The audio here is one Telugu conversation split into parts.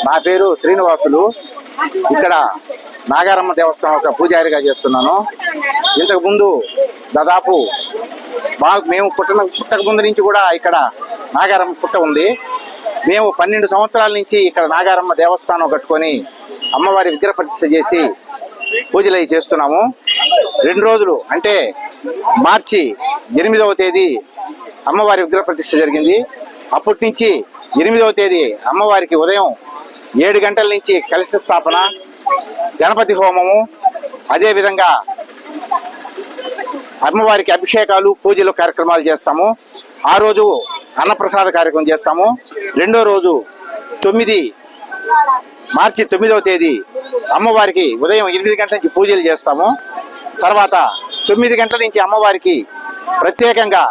నా పేరు శ్రీనివాసులు. ఇక్కడ నాగారమ్మ దేవస్థానం ఒక పూజారిగా చేస్తున్నాను. ఇంతకు ముందు దాదాపు మేము పుట్టక ముందు నుంచి కూడా ఇక్కడ నాగారమ్మ పుట్ట ఉంది. మేము 12 సంవత్సరాల నుంచి ఇక్కడ నాగారమ్మ దేవస్థానం కట్టుకొని అమ్మవారి విగ్రహ ప్రతిష్ఠ చేసి పూజలు అవి చేస్తున్నాము. 2 రోజులు అంటే మార్చి 8వ తేదీ అమ్మవారి విగ్రహ ప్రతిష్ఠ జరిగింది. అప్పటి నుంచి 8వ తేదీ అమ్మవారికి ఉదయం 7 గంటల నుంచి కలశ స్థాపన, గణపతి హోమము, అదేవిధంగా అమ్మవారికి అభిషేకాలు, పూజలు కార్యక్రమాలు చేస్తాము. ఆ రోజు అన్నప్రసాద కార్యక్రమం చేస్తాము. 2వ రోజు మార్చి 9వ తేదీ అమ్మవారికి ఉదయం 8 గంటల నుంచి పూజలు చేస్తాము. తర్వాత 9 గంటల నుంచి అమ్మవారికి ప్రత్యేకంగా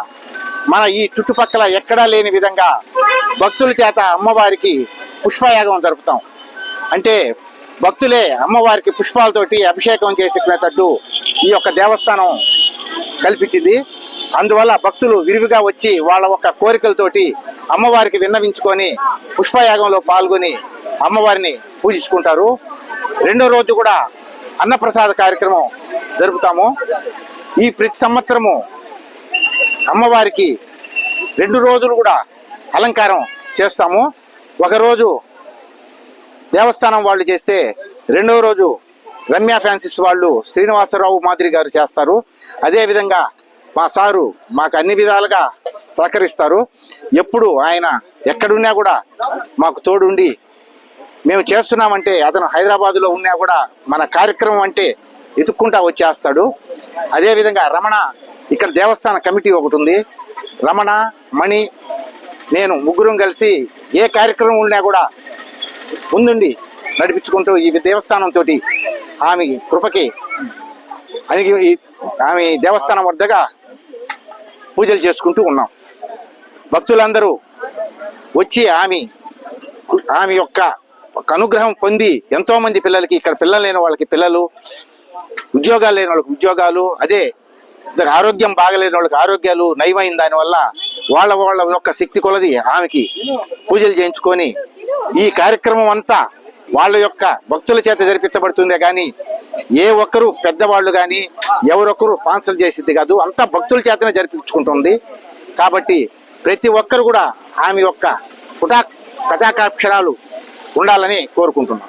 మన ఈ చుట్టుపక్కల ఎక్కడా లేని విధంగా భక్తుల చేత అమ్మవారికి పుష్పయాగం జరుపుతాం. అంటే భక్తులే అమ్మవారికి పుష్పాలతోటి అభిషేకం చేసుకునేటట్టు ఈ యొక్క దేవస్థానం కల్పించింది. అందువల్ల భక్తులు విరివిగా వచ్చి వాళ్ళ యొక్క కోరికలతోటి అమ్మవారికి విన్నవించుకొని పుష్పయాగంలో పాల్గొని అమ్మవారిని పూజించుకుంటారు. 2వ రోజు కూడా అన్నప్రసాద కార్యక్రమం జరుపుతాము. ఈ ప్రతి సంవత్సరము అమ్మవారికి 2 రోజులు కూడా అలంకారం చేస్తాము. ఒకరోజు దేవస్థానం వాళ్ళు చేస్తే 2వ రోజు రమ్య ఫ్యాన్సిస్ వాళ్ళు శ్రీనివాసరావు మాదిరి గారు చేస్తారు. అదేవిధంగా మా సారు మాకు అన్ని విధాలుగా సహకరిస్తారు. ఎప్పుడు ఆయన ఎక్కడున్నా కూడా మాకు తోడుండి మేము చేస్తున్నామంటే అతను హైదరాబాదులో ఉన్నా కూడా మన కార్యక్రమం అంటే ఎత్తుక్కుంటా వచ్చేస్తాడు. అదేవిధంగా రమణ ఇక్కడ దేవస్థాన కమిటీ ఒకటి ఉంది. రమణ, మణి, నేను ముగ్గురం కలిసి ఏ కార్యక్రమం ఉన్నా కూడా ముందుండి నడిపించుకుంటూ ఈ దేవస్థానం తోటి ఆమె కృపకి ఆమె దేవస్థానం వద్దగా పూజలు చేసుకుంటూ ఉన్నాం. భక్తులందరూ వచ్చి ఆమె యొక్క అనుగ్రహం పొంది ఎంతో మంది పిల్లలకి, ఇక్కడ పిల్లలు లేని వాళ్ళకి పిల్లలు, ఉద్యోగాలు లేని వాళ్ళకి ఉద్యోగాలు, అదే ఆరోగ్యం బాగలేని వాళ్ళకి ఆరోగ్యాలు నయమైన దానివల్ల వాళ్ళ యొక్క శక్తి కొలది ఆమెకి పూజలు చేయించుకొని ఈ కార్యక్రమం అంతా వాళ్ళ యొక్క భక్తుల చేత జరిపించబడుతుందే కానీ ఏ ఒక్కరు పెద్దవాళ్ళు కానీ ఎవరొక్కరు స్పాన్సర్ చేసింది కాదు, అంతా భక్తుల చేతనే జరిపించుకుంటుంది. కాబట్టి ప్రతి ఒక్కరు కూడా ఆమె యొక్క కటాకాక్షరాలు ఉండాలని కోరుకుంటున్నాం.